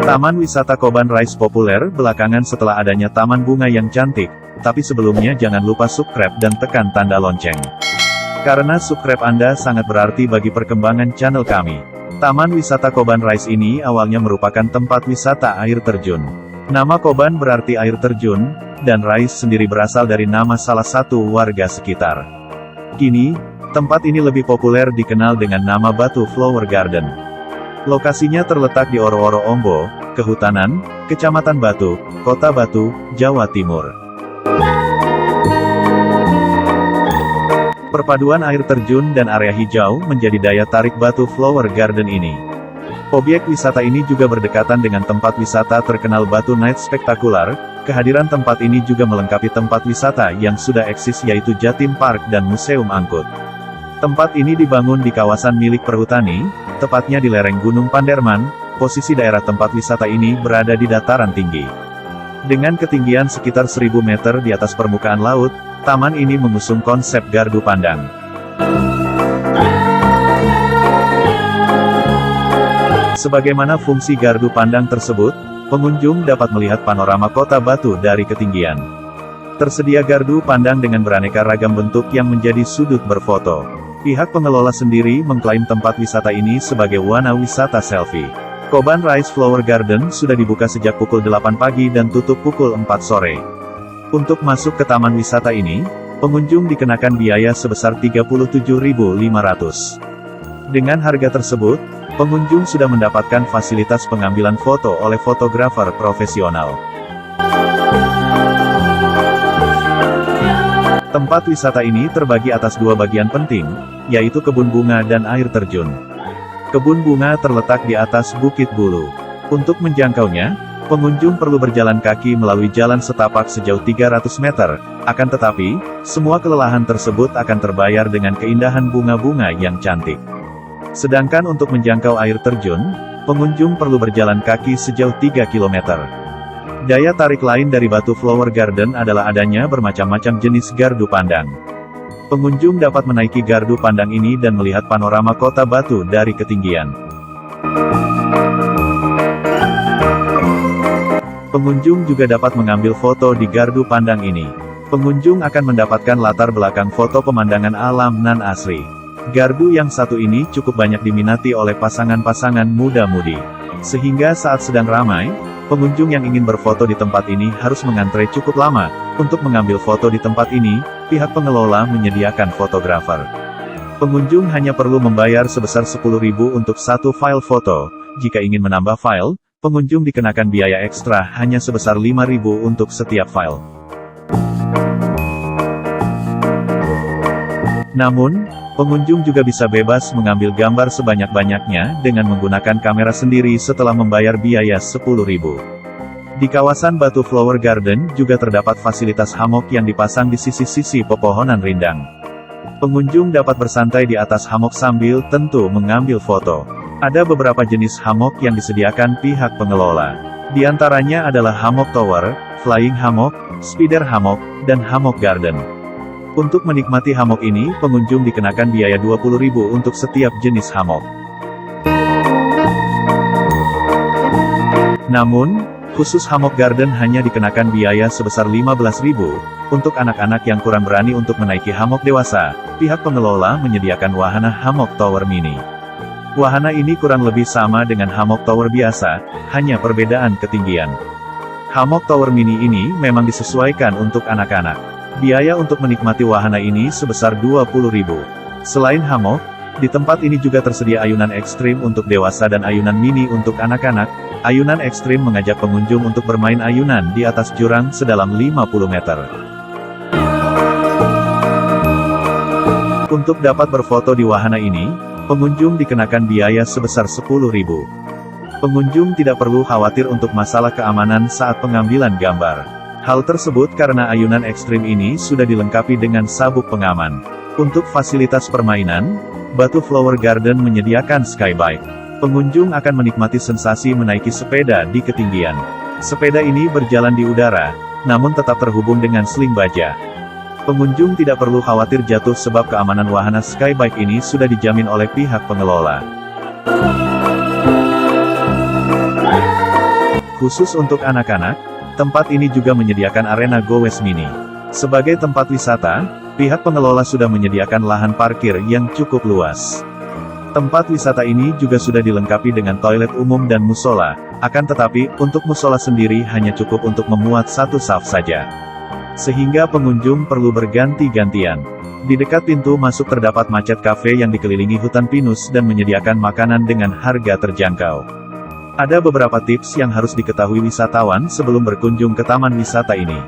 Taman wisata Koban Rise populer belakangan setelah adanya taman bunga yang cantik, tapi sebelumnya jangan lupa subscribe dan tekan tanda lonceng. Karena subscribe Anda sangat berarti bagi perkembangan channel kami. Taman wisata Koban Rise ini awalnya merupakan tempat wisata air terjun. Nama Koban berarti air terjun, dan Rise sendiri berasal dari nama salah satu warga sekitar. Kini, tempat ini lebih populer dikenal dengan nama Batu Flower Garden. Lokasinya terletak di Oro-Oro Ombo, Kehutanan, Kecamatan Batu, Kota Batu, Jawa Timur. Perpaduan air terjun dan area hijau menjadi daya tarik Batu Flower Garden ini. Objek wisata ini juga berdekatan dengan tempat wisata terkenal Batu Night Spectacular. Kehadiran tempat ini juga melengkapi tempat wisata yang sudah eksis yaitu Jatim Park dan Museum Angkut. Tempat ini dibangun di kawasan milik perhutani, tepatnya di lereng Gunung Panderman. Posisi daerah tempat wisata ini berada di dataran tinggi. Dengan ketinggian sekitar 1000 meter di atas permukaan laut, taman ini mengusung konsep gardu pandang. Sebagaimana fungsi gardu pandang tersebut, pengunjung dapat melihat panorama kota Batu dari ketinggian. Tersedia gardu pandang dengan beraneka ragam bentuk yang menjadi sudut berfoto. Pihak pengelola sendiri mengklaim tempat wisata ini sebagai wana wisata selfie. Koban Rise Flower Garden sudah dibuka sejak pukul 8 pagi dan tutup pukul 4 sore. Untuk masuk ke taman wisata ini, pengunjung dikenakan biaya sebesar Rp37.500. Dengan harga tersebut, pengunjung sudah mendapatkan fasilitas pengambilan foto oleh fotografer profesional. Tempat wisata ini terbagi atas dua bagian penting, yaitu kebun bunga dan air terjun. Kebun bunga terletak di atas Bukit Bulu. Untuk menjangkaunya, pengunjung perlu berjalan kaki melalui jalan setapak sejauh 300 meter, akan tetapi, semua kelelahan tersebut akan terbayar dengan keindahan bunga-bunga yang cantik. Sedangkan untuk menjangkau air terjun, pengunjung perlu berjalan kaki sejauh 3 km. Daya tarik lain dari Batu Flower Garden adalah adanya bermacam-macam jenis gardu pandang. Pengunjung dapat menaiki gardu pandang ini dan melihat panorama kota Batu dari ketinggian. Pengunjung juga dapat mengambil foto di gardu pandang ini. Pengunjung akan mendapatkan latar belakang foto pemandangan alam nan asri. Gardu yang satu ini cukup banyak diminati oleh pasangan-pasangan muda-mudi. Sehingga saat sedang ramai, pengunjung yang ingin berfoto di tempat ini harus mengantre cukup lama. Untuk mengambil foto di tempat ini, pihak pengelola menyediakan fotografer. Pengunjung hanya perlu membayar sebesar Rp10.000 untuk satu file foto. Jika ingin menambah file, pengunjung dikenakan biaya ekstra hanya sebesar Rp5.000 untuk setiap file. Namun, pengunjung juga bisa bebas mengambil gambar sebanyak-banyaknya dengan menggunakan kamera sendiri setelah membayar biaya Rp10.000. Di kawasan Batu Flower Garden juga terdapat fasilitas hammock yang dipasang di sisi-sisi pepohonan rindang. Pengunjung dapat bersantai di atas hammock sambil tentu mengambil foto. Ada beberapa jenis hammock yang disediakan pihak pengelola. Di antaranya adalah hammock tower, flying hammock, spider hammock, dan hammock garden. Untuk menikmati hammock ini, pengunjung dikenakan biaya Rp20.000 untuk setiap jenis hammock. Namun, khusus hammock garden hanya dikenakan biaya sebesar Rp15.000. Untuk anak-anak yang kurang berani untuk menaiki hammock dewasa, pihak pengelola menyediakan wahana hammock tower mini. Wahana ini kurang lebih sama dengan hammock tower biasa, hanya perbedaan ketinggian. Hammock tower mini ini memang disesuaikan untuk anak-anak. Biaya untuk menikmati wahana ini sebesar Rp20.000. Selain hammock, di tempat ini juga tersedia ayunan ekstrim untuk dewasa dan ayunan mini untuk anak-anak. Ayunan ekstrim mengajak pengunjung untuk bermain ayunan di atas jurang sedalam 50 meter. Untuk dapat berfoto di wahana ini, pengunjung dikenakan biaya sebesar Rp10.000. Pengunjung tidak perlu khawatir untuk masalah keamanan saat pengambilan gambar. Hal tersebut karena ayunan ekstrim ini sudah dilengkapi dengan sabuk pengaman. Untuk fasilitas permainan, Batu Flower Garden menyediakan skybike. Pengunjung akan menikmati sensasi menaiki sepeda di ketinggian. Sepeda ini berjalan di udara, namun tetap terhubung dengan sling baja. Pengunjung tidak perlu khawatir jatuh sebab keamanan wahana skybike ini sudah dijamin oleh pihak pengelola. Khusus untuk anak-anak, tempat ini juga menyediakan arena gowes mini. Sebagai tempat wisata, pihak pengelola sudah menyediakan lahan parkir yang cukup luas. Tempat wisata ini juga sudah dilengkapi dengan toilet umum dan musola, akan tetapi, untuk musola sendiri hanya cukup untuk memuat satu saf saja. Sehingga pengunjung perlu berganti-gantian. Di dekat pintu masuk terdapat macet cafe yang dikelilingi hutan pinus dan menyediakan makanan dengan harga terjangkau. Ada beberapa tips yang harus diketahui wisatawan sebelum berkunjung ke taman wisata ini.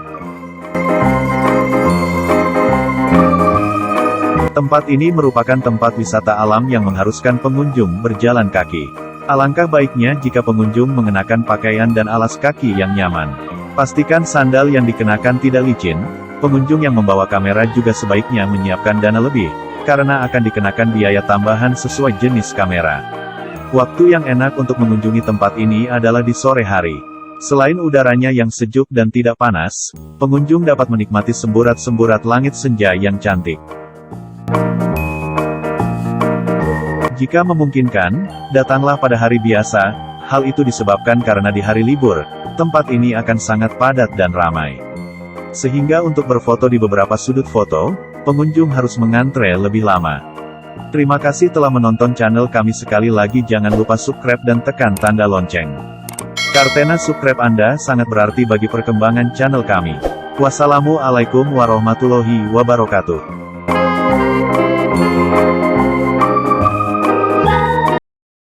Tempat ini merupakan tempat wisata alam yang mengharuskan pengunjung berjalan kaki. Alangkah baiknya jika pengunjung mengenakan pakaian dan alas kaki yang nyaman. Pastikan sandal yang dikenakan tidak licin. Pengunjung yang membawa kamera juga sebaiknya menyiapkan dana lebih, karena akan dikenakan biaya tambahan sesuai jenis kamera. Waktu yang enak untuk mengunjungi tempat ini adalah di sore hari. Selain udaranya yang sejuk dan tidak panas, pengunjung dapat menikmati semburat-semburat langit senja yang cantik. Jika memungkinkan, datanglah pada hari biasa. Hal itu disebabkan karena di hari libur, tempat ini akan sangat padat dan ramai. Sehingga untuk berfoto di beberapa sudut foto, pengunjung harus mengantre lebih lama. Terima kasih telah menonton channel kami, sekali lagi jangan lupa subscribe dan tekan tanda lonceng. Karena subscribe Anda sangat berarti bagi perkembangan channel kami. Wassalamualaikum warahmatullahi wabarakatuh.